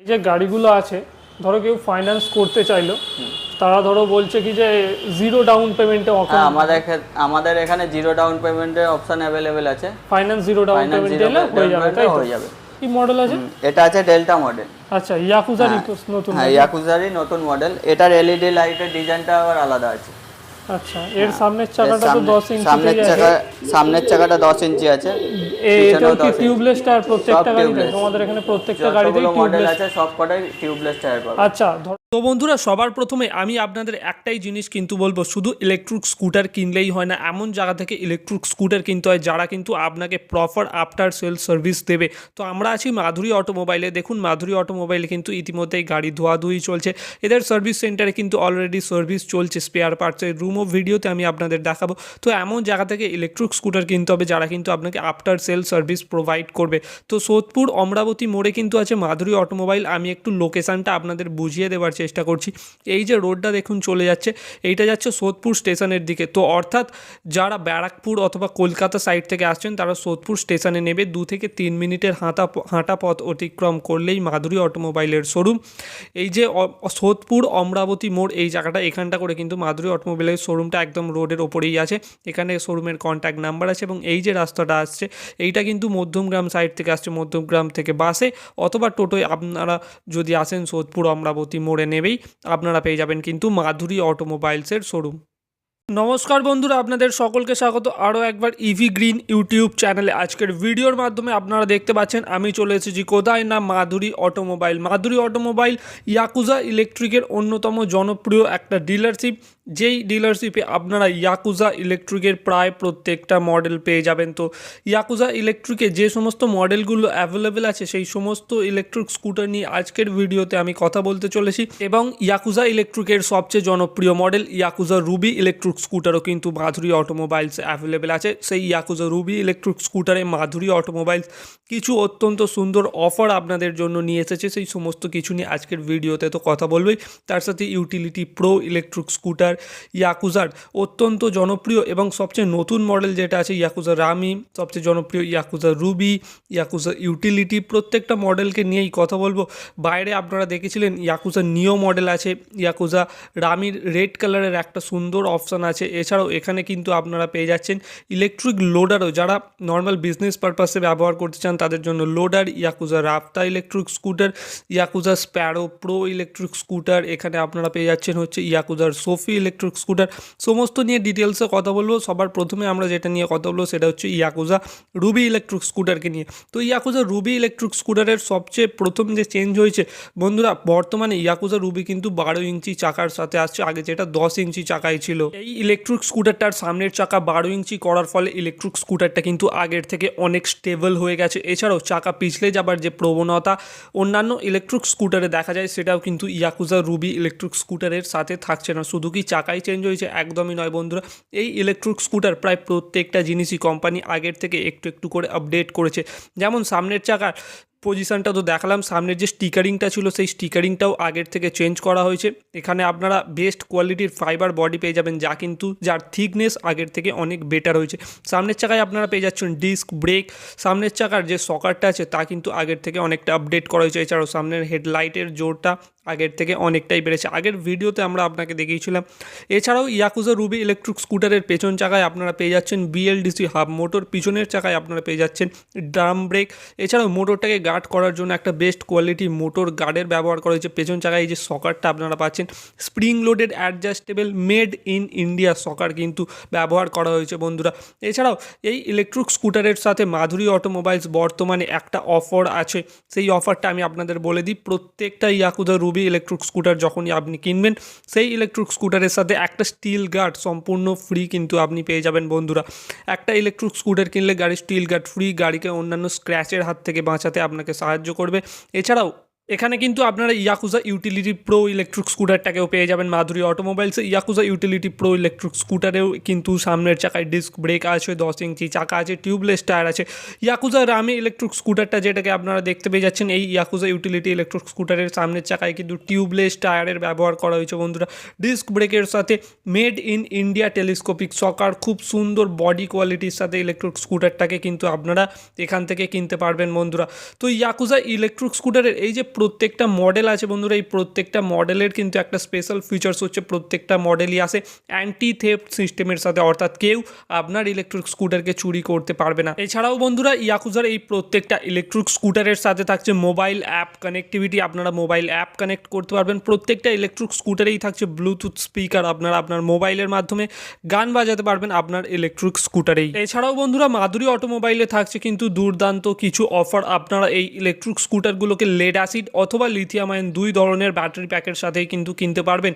এই যে গাড়িগুলো আছে, ধরো কেউ ফাইন্যান্স করতে চাইলো, তারা ধরো বলছে কি যে জিরো ডাউন পেমেন্টে হ্যাঁ, আমাদের এখানে জিরো ডাউন পেমেন্টের অপশন অ্যাভেলেবেল আছে। ফাইন্যান্স জিরো ডাউন পেমেন্ট দিলে হয়ে যাবে, তাই তো? হয়ে যাবে। কি মডেল আছে এটা আছে ডেল্টা মডেল। আচ্ছা, ইয়াকুজার নতুন? হ্যাঁ, ইয়াকুজারই নতুন মডেল। এটার এলইডি লাইটের ডিজাইনটা আবার আলাদা আছে। আচ্ছা, এর সামনের চাকাটা তো 10 ইঞ্চি, সামনের চাকাটা 10 ইঞ্চি আছে। এটাও কি টিউবলেস টায়ার প্রত্যেকটা গাড়িতে? তোমাদের এখানে প্রত্যেকটা গাড়িতেই মডেল আছে, সব কটাই টিউবলেস টায়ার পাবে। আচ্ছা, তো বন্ধুরা, সবার প্রথমে আমি আপনাদের একটাই জিনিস কিন্তু বলবো, শুধু ইলেকট্রিক স্কুটার কিনলেই হয় না, এমন জায়গা থেকে ইলেকট্রিক স্কুটার কিনতে হয় যারা কিন্তু আপনাকে প্রপার আফটার সেল সার্ভিস দেবে। তো আমরা আছি মাধুরী অটোমোবাইলে। দেখুন, মাধুরী অটোমোবাইলে কিন্তু ইতিমধ্যেই গাড়ি ধোয়াধুয়ি চলছে। এদের সার্ভিস সেন্টারে কিন্তু অলরেডি সার্ভিস চলছে, স্পেয়ার পার্টসের রুম ও ভিডিওতে আমি আপনাদের দেখাবো। তো এমন জায়গা থেকে ইলেকট্রিক স্কুটার কিনতে হবে যারা কিন্তু আপনাকে আফটার সেল সার্ভিস প্রোভাইড করবে। তো সোদপুর অমরাবতী মোড়ে কিন্তু আছে মাধুরী অটোমোবাইল। আমি একটু লোকেশানটা আপনাদের বুঝিয়ে দেওয়ার চেষ্টা করছি। এই যে রোডটা দেখুন চলে যাচ্ছে, এইটা যাচ্ছে সোদপুর স্টেশনের দিকে। তো অর্থাৎ যারা ব্যারাকপুর অথবা কলকাতা সাইড থেকে আসছেন তারা সোদপুর স্টেশনে নেবে। 2 থেকে 3 মিনিটের হাঁটা পথ অতিক্রম করলেই মাধুরী অটোমোবাইলের শোরুম। এই যে সোদপুর অমরাবতী মোড়, এই জায়গাটা এখানটা করে কিন্তু মাধুরী অটোমোবাইলের শোরুমটা একদম রোডের ওপরেই আছে। এখানে শোরুমের কন্ট্যাক্ট নাম্বার আছে এবং এই যে রাস্তাটা আসছে এইটা কিন্তু মধ্যমগ্রাম সাইড থেকে আসছে। মধ্যমগ্রাম থেকে বাসে অথবা টোটোয় আপনারা যদি আসেন সোদপুর অমরাবতী মোড়ে নেবেই আপনারা পেয়ে যাবেন কিন্তু মাধুরী অটোমোবাইলসের শোরুম। নমস্কার বন্ধুরা, আপনাদের সকলকে স্বাগত আরও একবার ইভি গ্রিন ইউটিউব চ্যানেলে। আজকের ভিডিওর মাধ্যমে আপনারা দেখতে পাচ্ছেন আমি চলে এসেছি কোথায় না, মাধুরী অটোমোবাইল। মাধুরী অটোমোবাইল ইয়াকুজা ইলেকট্রিকের অন্যতম জনপ্রিয় একটা ডিলারশিপ, যেই ডিলারশিপে আপনারা ইয়াকুজা ইলেকট্রিকের প্রায় প্রত্যেকটা মডেল পেয়ে যাবেন। তো ইয়াকুজা ইলেকট্রিকে যে সমস্ত মডেলগুলো অ্যাভেলেবেল আছে সেই সমস্ত ইলেকট্রিক স্কুটার নিয়ে আজকের ভিডিওতে আমি কথা বলতে চলেছি। এবং ইয়াকুজা ইলেকট্রিকের সবচেয়ে জনপ্রিয় মডেল ইয়াকুজা রুবি ইলেকট্রিক স্কুটারও কিন্তু মাধুরী অটোমোবাইলস অ্যাভেলেবেল আছে। সেই ইয়াকুজা রুবি ইলেকট্রিক স্কুটারে মাধুরী অটোমোবাইলস কিছু অত্যন্ত সুন্দর অফার আপনাদের জন্য নিয়ে এসেছে। সেই সমস্ত কিছু নিয়ে আজকের ভিডিওতে তো কথা বলবেই, তার সাথে ইউটিলিটি প্রো ইলেকট্রিক স্কুটার ইয়াকুজার অত্যন্ত জনপ্রিয় এবং সবচেয়ে নতুন মডেল যেটা আছে ইয়াকুজা রামি, সবচেয়ে জনপ্রিয় ইয়াকুজা রুবি, ইয়াকুজা ইউটিলিটি, প্রত্যেকটা মডেলকে নিয়েই কথা বলবো। বাইরে আপনারা দেখেছিলেন ইয়াকুজা নিও মডেল আছে, ইয়াকুজা রামির রেড কালারের একটা সুন্দর অপশান আছে। এছাড়াও এখানে কিন্তু আপনারা পেয়ে যাচ্ছেন ইলেকট্রিক লোডারও, যারা নর্মাল বিজনেস পারপাসে ব্যবহার করতে চান তাদের জন্য loader, Yakuza Rafta electric scooter, Yakuza sparrow pro electric scooter, এখানে আপনারা পেয়ে যাচ্ছেন হচ্ছে ইয়াকুজার সোফি ইলেকট্রিক স্কুটার। সমস্ত নিয়ে ডিটেলসে কথা বলবো। সবার প্রথমে আমরা যেটা নিয়ে কথা বলবো সেটা হচ্ছে ইয়াকুজা রুবি ইলেকট্রিক স্কুটারকে নিয়ে। তো ইয়াকুজা রুবি ইলেকট্রিক স্কুটারের সবচেয়ে প্রথম যে চেঞ্জ হয়েছে বন্ধুরা, বর্তমানে ইয়াকুজা রুবি কিন্তু 12 ইঞ্চি চাকার সাথে আসছে, আগে যেটা 10 ইঞ্চি চাকাই ছিল। এই ইলেকট্রিক স্কুটারটার সামনের চাকা 12 ইঞ্চি করার ফলে ইলেকট্রিক স্কুটারটা কিন্তু আগের থেকে অনেক স্টেবল হয়ে গেছে। এছাড়াও চাকা পিছলে যাবার যে প্রবণতা অন্যান্য ইলেকট্রিক স্কুটারে দেখা যায় সেটাও কিন্তু ইয়াকুজা রুবি ইলেকট্রিক স্কুটারের সাথে থাকছে না। শুধু কি চাকাই চেঞ্জ হয়েছে? একদমই নয় বন্ধুরা। এই ইলেকট্রিক স্কুটার প্রায় প্রত্যেকটা জিনিসই কোম্পানি আগের থেকে একটু একটু করে আপডেট করেছে। যেমন সামনের চাকার পজিশনটা তো দেখালাম, সামনের যে স্টিকারিংটা ছিল সেই স্টিকারিংটাও আগের থেকে চেঞ্জ করা হয়েছে। এখানে আপনারা বেস্ট কোয়ালিটির ফাইবার বডি পেয়ে যাবেন, যা কিন্তু যার থিকনেস আগের থেকে অনেক বেটার হয়েছে। সামনের চাকায় আপনারা পেয়ে যাচ্ছেন ডিস্ক ব্রেক, সামনের চাকার যে সকারটা আছে তা কিন্তু আগের থেকে অনেকটা আপডেট করা হয়েছে। এছাড়াও সামনের হেডলাইটের জোরটা আগের থেকে অনেকটাই বেড়েছে, আগের ভিডিওতে আমরা আপনাকে দেখিয়েছিলাম। এছাড়াও ইয়াকুজা রুবি ইলেকট্রিক স্কুটারের পেছন চাকায় আপনারা পেয়ে যাচ্ছেন বিএলডিসি হাব মোটর, পিছনের চাকায় আপনারা পেয়ে যাচ্ছেন ড্রাম ব্রেক। এছাড়াও মোটরটাকে গার্ড করার জন্য একটা বেস্ট কোয়ালিটি মোটর গার্ডের ব্যবহার করা হয়েছে। পেছন চাকায় এই যে সকারটা আপনারা পাচ্ছেন spring loaded adjustable made in India shocker কিন্তু ব্যবহার করা হয়েছে বন্ধুরা। এছাড়াও এই ইলেকট্রিক স্কুটারের সাথে মাধুরী অটোমোবাইলস বর্তমানে একটা অফার আছে, সেই অফারটা আমি আপনাদের বলে দিই। প্রত্যেকটা ইয়াকুজা রুবি ইলেকট্রিক স্কুটার যখনই আপনি কিনবেন সেই ইলেকট্রিক স্কুটারের সাথে একটা স্টিল গার্ড সম্পূর্ণ ফ্রি কিন্তু আপনি পেয়ে যাবেন বন্ধুরা। একটা ইলেকট্রিক স্কুটার কিনলে গাড়ির স্টিল গার্ড ফ্রি, গাড়িকে অন্যান্য স্ক্র্যাচের হাত থেকে বাঁচাতে আপনাকে সাহায্য করবে। এছাড়াও এখানে কিন্তু আপনারা ইয়াকুজা ইউটিলিটি প্রো ইলেকট্রিক স্কুটারটাকেও পেয়ে যাবেন মাধুরী অটোমোবাইলসে। ইয়াকুজা ইউটিলিটি প্রো ইলেকট্রিক স্কুটারেও কিন্তু সামনের চাকায় ডিস্ক ব্রেক আছে, 10 ইঞ্চি চাকা আছে, টিউবলেস টায়ার আছে। ইয়াকুজা রামি ইলেকট্রিক স্কুটারটা যেটাকে আপনারা দেখতে পেয়ে যাচ্ছেন, এই ইয়াকুজা ইউটিলিটি ইলেকট্রিক স্কুটারের সামনের চাকায় কিন্তু টিউবলেস টায়ারের ব্যবহার করা হয়েছে বন্ধুরা। ডিস্ক ব্রেকের সাথে মেড ইন ইন্ডিয়া টেলিস্কোপিক সকার, খুব সুন্দর বডি কোয়ালিটির সাথে ইলেকট্রিক স্কুটারটাকে কিন্তু আপনারা এখান থেকে কিনতে পারবেন বন্ধুরা। তো ইয়াকুজা ইলেকট্রিক স্কুটারের এই যে প্রত্যেকটা মডেল আছে বন্ধুরা, এই প্রত্যেকটা মডেলের কিন্তু একটা স্পেশাল ফিচার্স হচ্ছে প্রত্যেকটা মডেলই আসে অ্যান্টি থেফট সিস্টেমের সাথে, অর্থাৎ কেউ আপনার ইলেকট্রিক স্কুটারকে চুরি করতে পারবে না। এছাড়াও বন্ধুরা ইয়াকুজার এই প্রত্যেকটা ইলেকট্রিক স্কুটারের সাথে থাকছে মোবাইল অ্যাপ কানেক্টিভিটি, আপনারা মোবাইল অ্যাপ কানেক্ট করতে পারবেন। প্রত্যেকটা ইলেকট্রিক স্কুটারেই থাকছে ব্লুটুথ স্পিকার, আপনারা আপনার মোবাইলের মাধ্যমে গান বাজাতে পারবেন আপনার ইলেকট্রিক স্কুটারেই। এছাড়াও বন্ধুরা মাধুরী অটোমোবাইলে থাকছে কিন্তু দুর্দান্ত কিছু অফার, আপনারা এই ইলেকট্রিক স্কুটারগুলোকে লেড অ্যাসিড অথবা লিথিয়াম আয়ন দুই ধরনের ব্যাটারি প্যাকের সাথেই কিন্তু কিনতে পারবেন।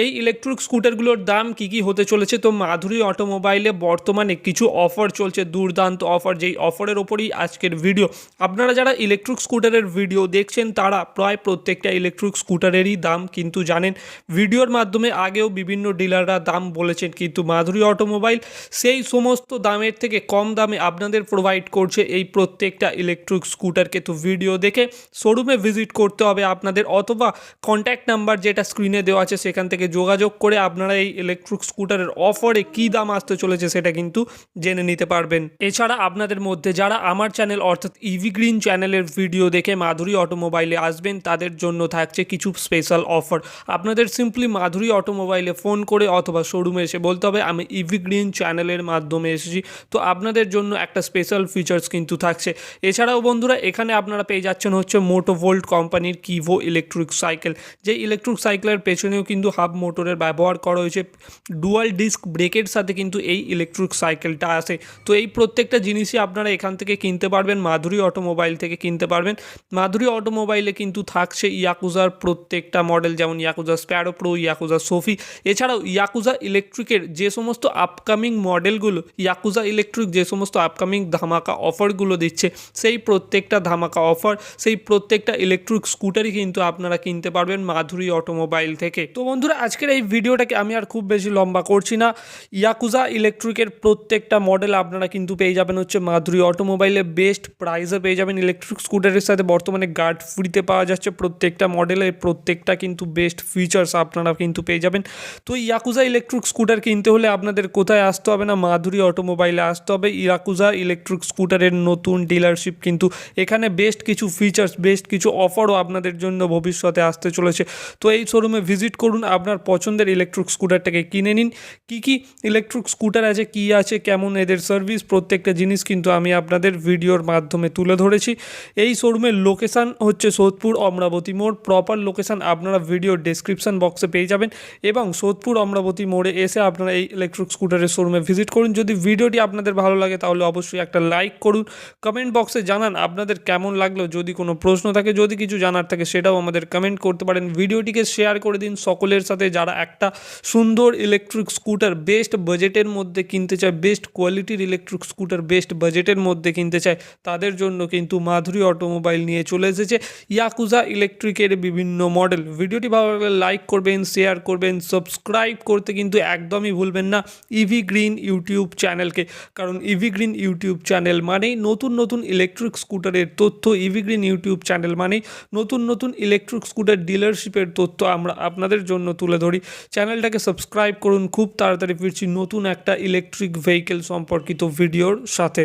এই ইলেকট্রিক স্কুটারগুলোর দাম কি হতে চলেছে, তো মাধুরী অটোমোবাইলে বর্তমানে কিছু অফার চলছে, দুর্দান্ত অফার, যেই অফারের ওপরই আজকের ভিডিও। আপনারা যারা ইলেকট্রিক স্কুটারের ভিডিও দেখছেন তারা প্রায় প্রত্যেকটা ইলেকট্রিক স্কুটারেরই দাম কিন্তু জানেন, ভিডিওর মাধ্যমে আগেও বিভিন্ন ডিলাররা দাম বলেছেন, কিন্তু মাধুরী অটোমোবাইল সেই সমস্ত দামের থেকে কম দামে আপনাদের প্রোভাইড করছে এই প্রত্যেকটা ইলেকট্রিক স্কুটারকে। তো ভিডিও দেখে শোরুমে ভিজিট করতে হবে আপনাদের, অথবা কন্ট্যাক্ট নাম্বার যেটা স্ক্রিনে দেওয়া আছে সেখান থেকে যোগাযোগ করে আপনারা এই ইলেকট্রিক স্কুটারের অফারে কী দাম আসতে চলেছে সেটা কিন্তু জেনে নিতে পারবেন। এছাড়া আপনাদের মধ্যে যারা আমার চ্যানেল অর্থাৎ ইভি গ্রিন চ্যানেলের ভিডিও দেখে মাধুরী অটোমোবাইলে আসবেন তাদের জন্য থাকছে কিছু স্পেশাল অফার। আপনাদের সিম্পলি মাধুরী অটোমোবাইলে ফোন করে অথবা শোরুমে এসে বলতে হবে আমি ইভি গ্রিন চ্যানেলের মাধ্যমে এসেছি, তো আপনাদের জন্য একটা স্পেশাল ফিচার্স কিন্তু থাকছে। এছাড়াও বন্ধুরা এখানে আপনারা পেয়ে যাচ্ছেন হচ্ছে মোটোভোল্ট কোম্পানির কিভো ইলেকট্রিক সাইকেল, যে ইলেকট্রিক সাইকেলের পেছনেও কিন্তু হাব মোটরের ব্যবহার করা হয়েছে, ডুয়াল ডিস্ক ব্রেকের সাথে কিন্তু এই ইলেকট্রিক সাইকেলটা আসে। তো এই প্রত্যেকটা জিনিসই আপনারা এখান থেকে কিনতে পারবেন, মাধুরী অটোমোবাইল থেকে কিনতে পারবেন। মাধুরী অটোমোবাইলে কিন্তু থাকছে ইয়াকুজার প্রত্যেকটা মডেল, যেমন yakuza sparrow pro, yakuza Sophie. এছাড়াও ইয়াকুজা ইলেকট্রিকের যে সমস্ত আপকামিং মডেলগুলো, ইয়াকুজা ইলেকট্রিক যে সমস্ত আপকামিং ধামাকা অফারগুলো দিচ্ছে, সেই প্রত্যেকটা ধামাকা অফার, সেই প্রত্যেকটা ইলেকট্রিক স্কুটারই কিন্তু আপনারা কিনতে পারবেন মাধুরী অটোমোবাইল থেকে। তো বন্ধুরা আজকের এই ভিডিওটাকে আমি আর খুব বেশি লম্বা করছি না, ইয়াকুজা ইলেকট্রিকের প্রত্যেকটা মডেল আপনারা কিন্তু পেয়ে যাবেন হচ্ছে মাধুরী অটোমোবাইলে বেস্ট প্রাইসে পেয়ে যাবেন। ইলেকট্রিক স্কুটারের সাথে বর্তমানে গার্ড ফ্রিতে পাওয়া যাচ্ছে প্রত্যেকটা মডেলে, প্রত্যেকটা কিন্তু বেস্ট ফিচার্স আপনারা কিন্তু পেয়ে যাবেন। তো ইয়াকুজা ইলেকট্রিক স্কুটার কিনতে হলে আপনাদের কোথায় আসতে হবে না, মাধুরী অটোমোবাইলে আসতে হবে। ইয়াকুজা ইলেকট্রিক স্কুটারের নতুন ডিলারশিপ কিন্তু এখানে বেস্ট কিছু ফিচার্স, বেস্ট কিছু অফারও আপনাদের জন্য ভবিষ্যতে আসতে চলেছে। তো এই শোরুমে ভিজিট করুন, আপনার পছন্দের ইলেকট্রিক স্কুটারটাকে কিনে নিন। কি ইলেকট্রিক স্কুটার আছে, কি আছে, কেমন এদের সার্ভিস, প্রত্যেকটা জিনিস কিন্তু আমি আপনাদের ভিডিওর মাধ্যমে তুলে ধরেছি। এই শোরুমের লোকেশান হচ্ছে সোদপুর অমরাবতী মোড়, প্রপার লোকেশান আপনারা ভিডিওর ডেসক্রিপশন বক্সে পেয়ে যাবেন, এবং সোদপুর অমরাবতী মোড়ে এসে আপনারা এই ইলেকট্রিক স্কুটারের শোরুমে ভিজিট করুন। যদি ভিডিওটি আপনাদের ভালো লাগে তাহলে অবশ্যই একটা লাইক করুন, কমেন্ট বক্সে জানান আপনাদের কেমন লাগলো, যদি কোনো প্রশ্ন থাকে, যদি কিছু জানার থাকে সেটাও আমাদের কমেন্ট করতে পারেন। ভিডিওটিকে শেয়ার করে দিন সকলের সাথে যারা একটা সুন্দর ইলেকট্রিক স্কুটার বেস্ট বাজেটের মধ্যে কিনতে চায়, বেস্ট কোয়ালিটির ইলেকট্রিক স্কুটার বেস্ট বাজেটের মধ্যে কিনতে চায়, তাদের জন্য কিন্তু মাধুরী অটোমোবাইল নিয়ে চলে এসেছে ইয়াকুজা ইলেকট্রিকের বিভিন্ন মডেল। ভিডিওটি ভালো লাগলে লাইক করবেন, শেয়ার করবেন, সাবস্ক্রাইব করতে কিন্তু একদমই ভুলবেন না ইভি গ্রিন ইউটিউব চ্যানেলকে, কারণ ইভি গ্রিন ইউটিউব চ্যানেল মানেই নতুন ইলেকট্রিক স্কুটারের তথ্য, ইভি গ্রিন ইউটিউব চ্যানেল মানেই নতুন ইলেকট্রিক স্কুটার ডিলারশিপের তথ্য আমরা আপনাদের জন্য তুলে ধরি। চ্যানেলটাকে সাবস্ক্রাইব করুন, খুব তাড়াতাড়ি ফিরছি নতুন একটা ইলেকট্রিক ভেহিকেল সম্পর্কিত ভিডিওর সাথে।